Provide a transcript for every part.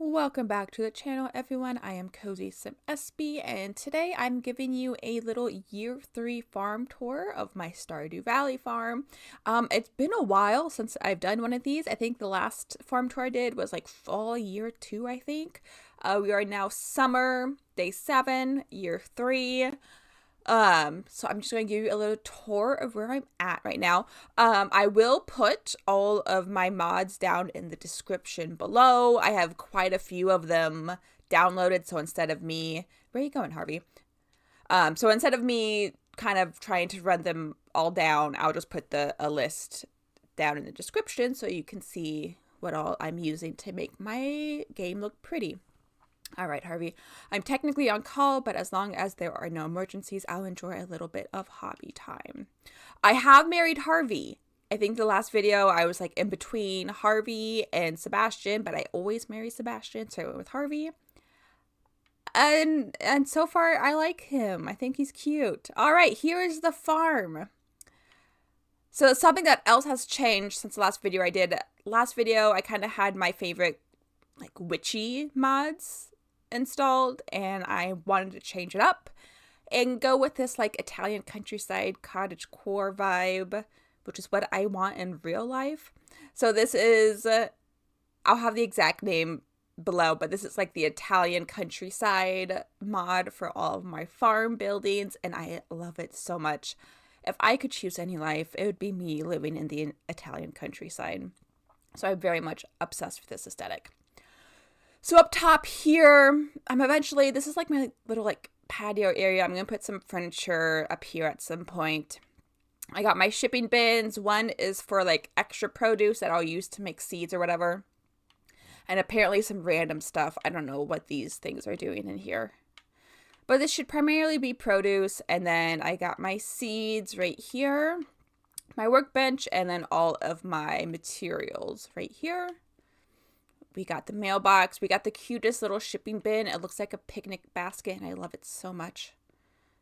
Welcome back to the channel, everyone. I am Cozy Sim SB, and today I'm giving you a little year 3 farm tour of my Stardew Valley farm. It's been a while since I've done one of these. I think the last farm tour I did was like fall year 2, I think. We are now summer, day 7, year 3. So I'm just going to give you a little tour of where I'm at right now. I will put all of my mods down in the description below. I have quite a few of them downloaded, so instead of me, where are you going, Harvey? So instead of me kind of trying to run them all down, I'll just put a list down in the description so you can see what all I'm using to make my game look pretty. All right, Harvey, I'm technically on call, but as long as there are no emergencies, I'll enjoy a little bit of hobby time. I have married Harvey. I think the last video I was like in between Harvey and Sebastian, but I always marry Sebastian, so I went with Harvey. And so far, I like him. I think he's cute. All right, here is the farm. So something that else has changed since the last video I did. Last video, I kind of had my favorite like witchy mods installed, and I wanted to change it up and go with this like Italian countryside cottagecore vibe, which is what I want in real life. So this is I'll have the exact name below, but this is like the Italian countryside mod for all of my farm buildings, and I love it so much. If I could choose any life, it would be me living in the Italian countryside. So I'm very much obsessed with this aesthetic. So up top here, this is like my little like patio area. I'm going to put some furniture up here at some point. I got my shipping bins. One is for like extra produce that I'll use to make seeds or whatever. And apparently some random stuff. I don't know what these things are doing in here. But this should primarily be produce. And then I got my seeds right here, my workbench, and then all of my materials right here. We got the mailbox. We got the cutest little shipping bin. It looks like a picnic basket, and I love it so much.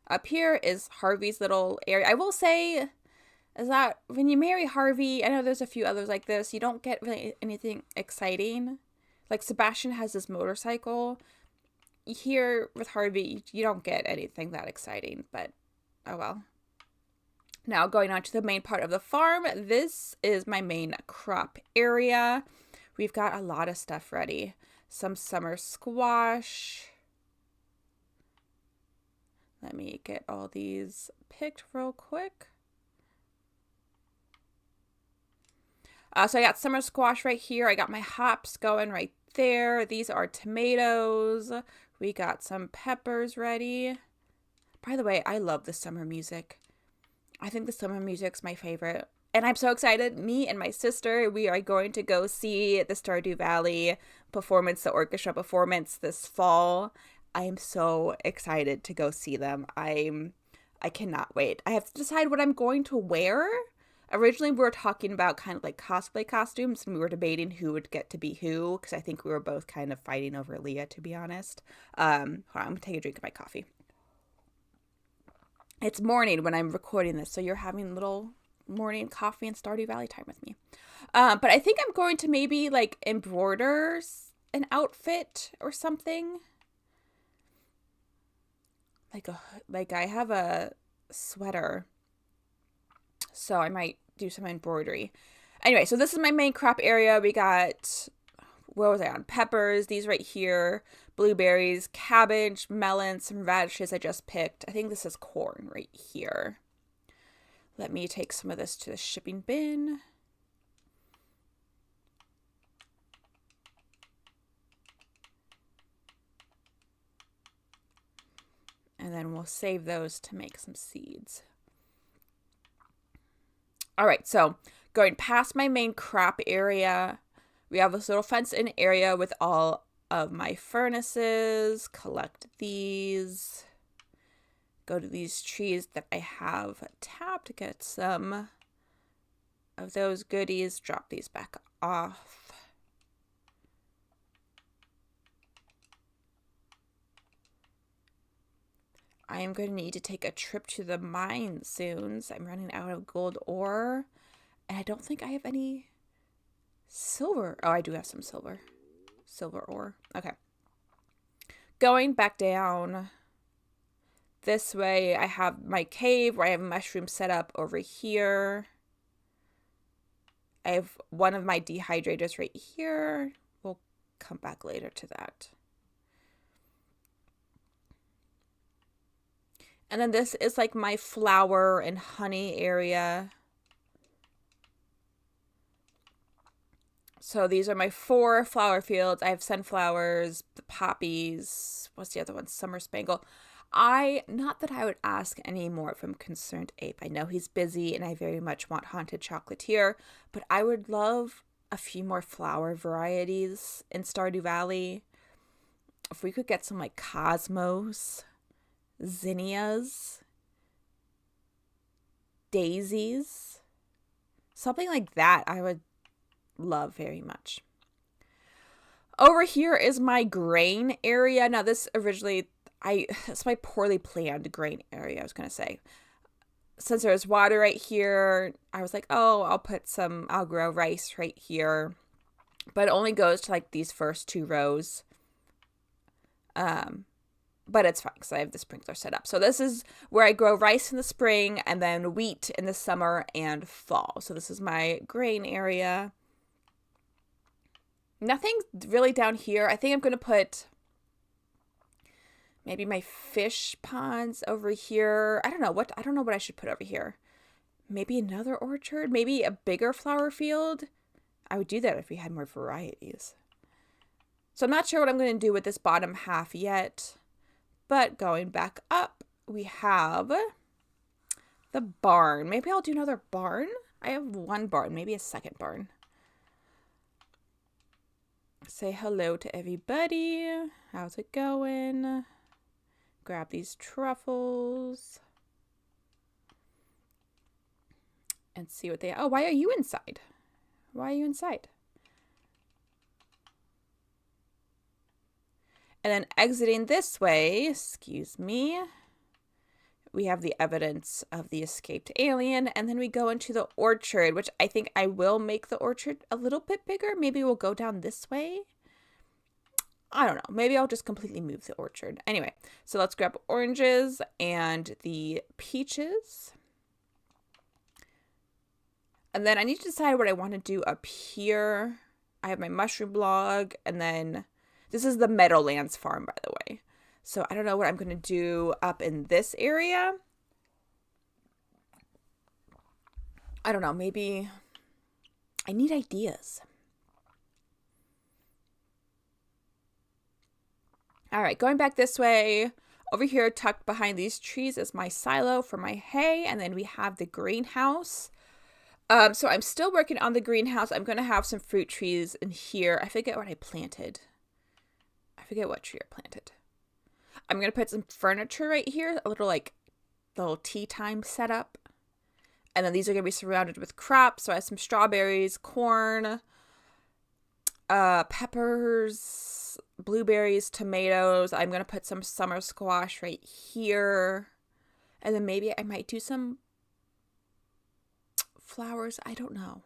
Up here is Harvey's little area. I will say is that when you marry Harvey, I know there's a few others like this, you don't get really anything exciting. Like Sebastian has this motorcycle. Here with Harvey, you don't get anything that exciting, but oh well. Now going on to the main part of the farm. This is my main crop area. We've got a lot of stuff ready. Some summer squash. Let me get all these picked real quick. So I got summer squash right here. I got my hops going right there. These are tomatoes. We got some peppers ready. By the way, I love the summer music. I think the summer music's my favorite. And I'm so excited. Me and my sister, we are going to go see the Stardew Valley performance, the orchestra performance this fall. I am so excited to go see them. I cannot wait. I have to decide what I'm going to wear. Originally, we were talking about kind of like cosplay costumes, and we were debating who would get to be who, because I think we were both kind of fighting over Leah, to be honest. Hold on, I'm going to take a drink of my coffee. It's morning when I'm recording this, so you're having little morning coffee and Stardew Valley time with me. But I think I'm going to maybe like embroider an outfit or something. Like I have a sweater, so I might do some embroidery. Anyway, so this is my main crop area. We got, where was I on? Peppers, these right here, blueberries, cabbage, melons, some radishes I just picked. I think this is corn right here. Let me take some of this to the shipping bin. And then we'll save those to make some seeds. All right, so going past my main crop area, we have this little fenced-in area with all of my furnaces. Collect these. Go to these trees that I have tapped, get some of those goodies, drop these back off. I am going to need to take a trip to the mine soon, so I'm running out of gold ore, and I don't think I have any silver. Oh, I do have some silver. silver ore. Okay. Going back down this way, I have my cave where I have mushrooms set up over here. I have one of my dehydrators right here. We'll come back later to that. And then this is like my flower and honey area. So these are my 4 flower fields. I have sunflowers, the poppies. What's the other one? Summer spangle. Not that I would ask any more from Concerned Ape. I know he's busy and I very much want Haunted Chocolatier, but I would love a few more flower varieties in Stardew Valley. If we could get some like cosmos, zinnias, daisies, something like that, I would love very much. Over here is my grain area. Now this originally, it's my poorly planned grain area, I was going to say. Since there's water right here, I was like, oh, I'll grow rice right here. But it only goes to like these first 2 rows. But it's fine because I have the sprinkler set up. So this is where I grow rice in the spring and then wheat in the summer and fall. So this is my grain area. Nothing really down here. I think I'm going to put maybe my fish ponds over here. I don't know what I should put over here. Maybe another orchard, maybe a bigger flower field. I would do that if we had more varieties. So I'm not sure what I'm going to do with this bottom half yet. But going back up, we have the barn. Maybe I'll do another barn. I have 1 barn, maybe a second barn. Say hello to everybody. How's it going? Grab these truffles. And see what they... Oh, why are you inside? Why are you inside? And then exiting this way, excuse me, we have the evidence of the escaped alien. And then we go into the orchard, which I think I will make the orchard a little bit bigger. Maybe we'll go down this way. I don't know. Maybe I'll just completely move the orchard. Anyway, so let's grab oranges and the peaches. And then I need to decide what I want to do up here. I have my mushroom blog, and then this is the Meadowlands farm, by the way. So I don't know what I'm going to do up in this area. I don't know. Maybe I need ideas. All right, going back this way. Over here, tucked behind these trees, is my silo for my hay. And then we have the greenhouse. So I'm still working on the greenhouse. I'm going to have some fruit trees in here. I forget what I planted. I forget what tree I planted. I'm going to put some furniture right here. A little tea time setup. And then these are going to be surrounded with crops. So I have some strawberries, corn, peppers, blueberries, tomatoes. I'm going to put some summer squash right here. And then maybe I might do some flowers. I don't know.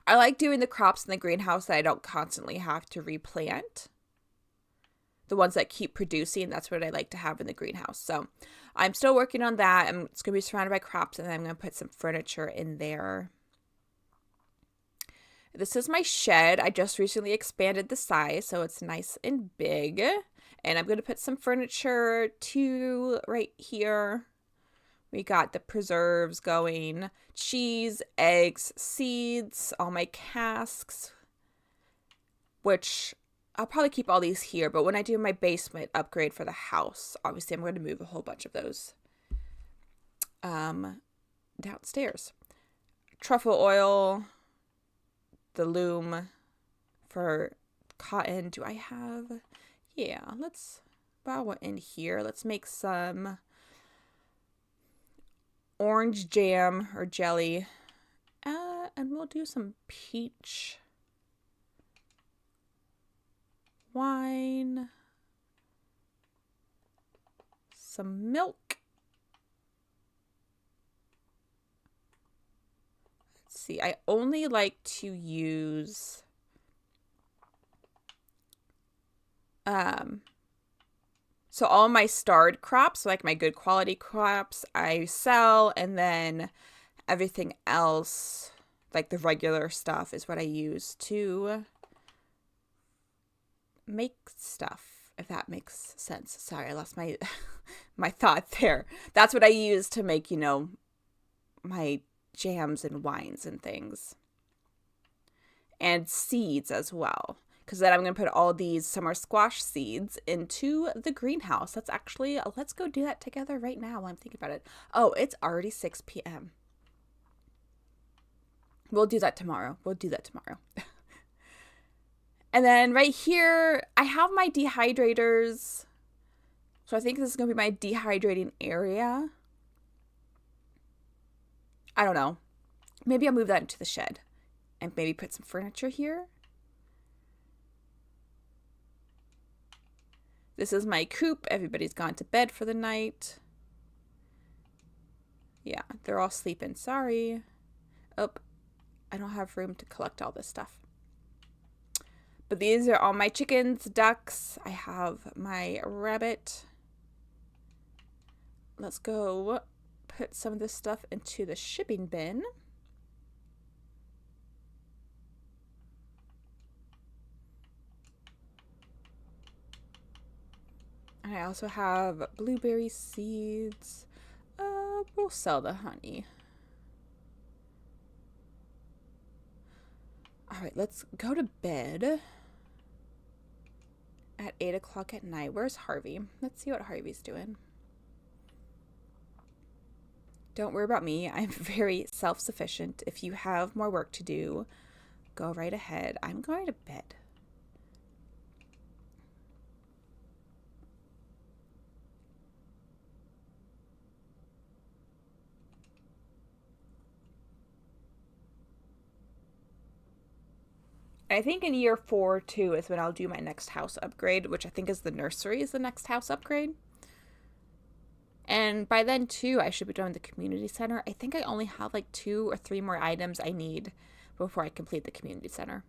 I like doing the crops in the greenhouse that I don't constantly have to replant. The ones that keep producing, that's what I like to have in the greenhouse. So I'm still working on that. It's going to be surrounded by crops, and then I'm going to put some furniture in there. This is my shed. I just recently expanded the size, so it's nice and big. And I'm going to put some furniture too right here. We got the preserves going, cheese, eggs, seeds, all my casks, which I'll probably keep all these here. But when I do my basement upgrade for the house, obviously I'm going to move a whole bunch of those downstairs. Truffle oil, the loom for cotton. Do I have? Yeah, let's bow in here. Let's make some orange jam or jelly, and we'll do some peach wine, some milk. Let's see, I only like to use So all my starred crops, like my good quality crops, I sell, and then everything else, like the regular stuff, is what I use to make stuff, if that makes sense. Sorry, I lost my my thought there. That's what I use to make, you know, my jams and wines and things. And seeds as well. Because then I'm going to put all these summer squash seeds into the greenhouse. That's actually, let's go do that together right now while I'm thinking about it. Oh, it's already 6 p.m. We'll do that tomorrow. And then right here, I have my dehydrators. So I think this is going to be my dehydrating area. I don't know. Maybe I'll move that into the shed. And maybe put some furniture here. This is my coop. Everybody's gone to bed for the night. Yeah, they're all sleeping. Sorry. Oh, I don't have room to collect all this stuff. But these are all my chickens, ducks. I have my rabbit. Let's go put some of this stuff into the shipping bin. And I also have blueberry seeds. We'll sell the honey. All right, let's go to bed at 8 o'clock at night. Where's Harvey? Let's see what Harvey's doing. Don't worry about me. I'm very self-sufficient. If you have more work to do, go right ahead. I'm going to bed. I think in year 4 too is when I'll do my next house upgrade, which I think is the nursery is the next house upgrade. And by then too, I should be doing the community center. I think I only have like 2 or 3 more items I need before I complete the community center.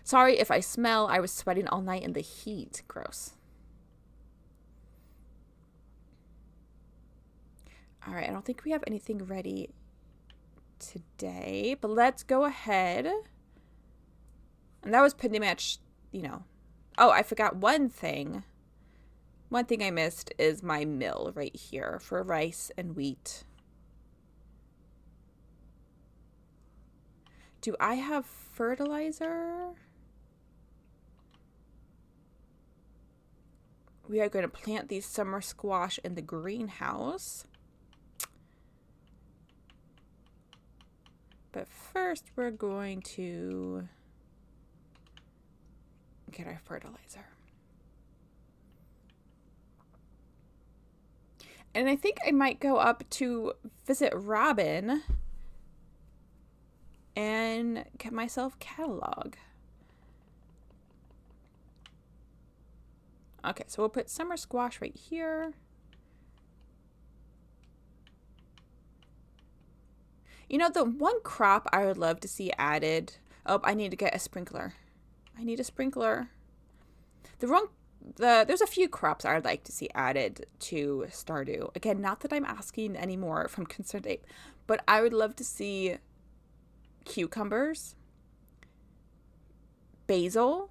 Sorry if I smell. I was sweating all night in the heat. Gross. All right, I don't think we have anything ready today, but let's go ahead. And that was pretty much, you know. Oh, I forgot one thing. One thing I missed is my mill right here for rice and wheat. Do I have fertilizer? We are going to plant these summer squash in the greenhouse. But first we're going to get our fertilizer. And I think I might go up to visit Robin and get myself catalog. Okay, so we'll put summer squash right here. You know, the one crop I would love to see added. Oh, I need to get a sprinkler. I need a sprinkler. There's a few crops I would like to see added to Stardew. Again, not that I'm asking any more from Concerned Ape, but I would love to see cucumbers, basil.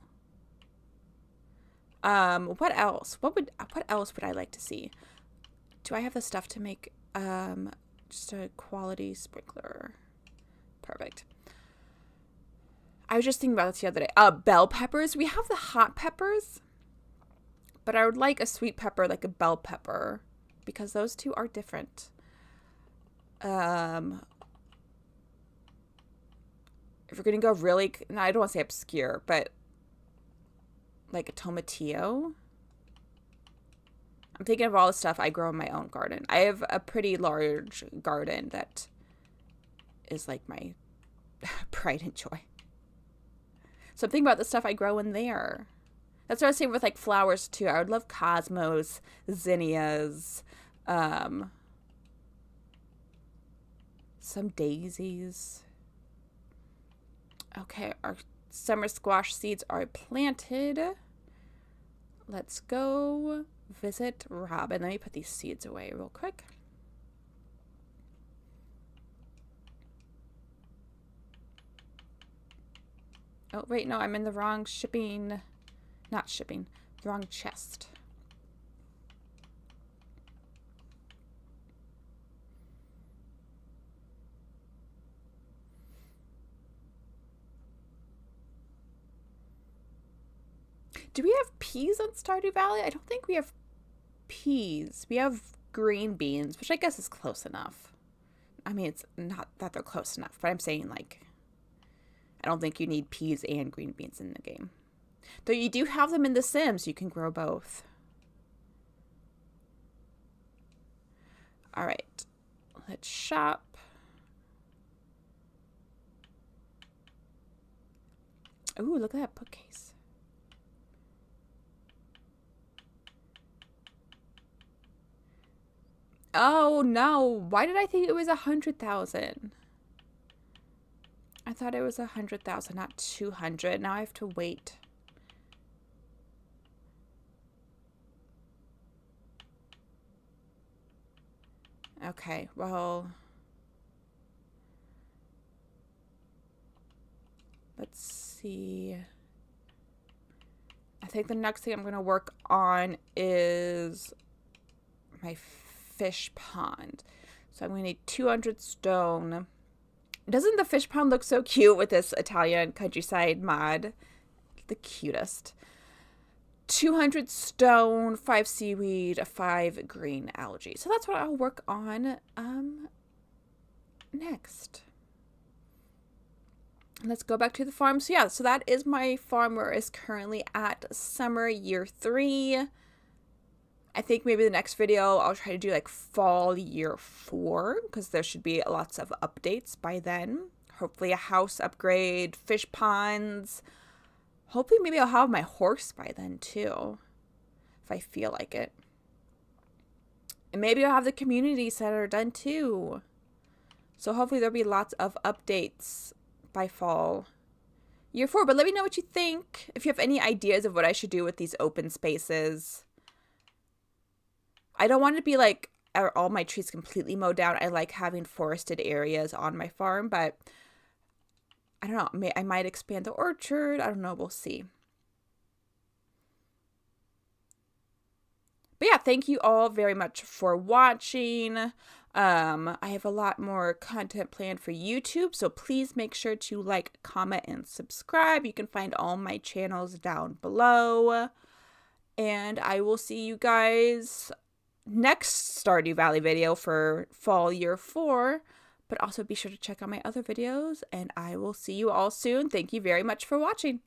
What else? What else would I like to see? Do I have the stuff to make just a quality sprinkler? Perfect. I was just thinking about this the other day. Bell peppers. We have the hot peppers, but I would like a sweet pepper, like a bell pepper, because those two are different. If we're gonna go really, no, I don't want to say obscure, but like a tomatillo. I'm thinking of all the stuff I grow in my own garden. I have a pretty large garden that is like my pride and joy. So I'm thinking about the stuff I grow in there. That's what I was saying with like flowers too. I would love cosmos, zinnias, some daisies. Okay, our summer squash seeds are planted. let's go visit Robin. Let me put these seeds away real quick. Oh, wait, no, I'm in the wrong shipping, not shipping, the wrong chest. Do we have peas on Stardew Valley? I don't think we have peas. We have green beans, which I guess is close enough. I mean, it's not that they're close enough, but I'm saying, like, I don't think you need peas and green beans in the game. Though you do have them in The Sims. You can grow both. All right. Let's shop. Ooh, look at that bookcase. Oh, no. Why did I think it was 100,000? I thought it was 100,000, not 200. Now I have to wait. Okay, well, let's see. I think the next thing I'm going to work on is my fish pond. So I'm going to need 200 stone. Doesn't the fish pond look so cute with this Italian countryside mod? The cutest. 200 stone, 5 seaweed, 5 green algae. So that's what I'll work on next. Let's go back to the farm. So yeah, so that is my farm where it's currently at summer year 3. I think maybe the next video I'll try to do like fall year 4 because there should be lots of updates by then. Hopefully a house upgrade, fish ponds. Hopefully maybe I'll have my horse by then too, if I feel like it. And maybe I'll have the community center done too. So hopefully there'll be lots of updates by fall year 4. But let me know what you think. If you have any ideas of what I should do with these open spaces. I don't want it to be like all my trees completely mowed down. I like having forested areas on my farm, but I don't know. I might expand the orchard. I don't know. We'll see. But yeah, thank you all very much for watching. I have a lot more content planned for YouTube, so please make sure to like, comment, and subscribe. You can find all my channels down below. And I will see you guys next Stardew Valley video for fall year 4. But also be sure to check out my other videos, and I will see you all soon. Thank you very much for watching.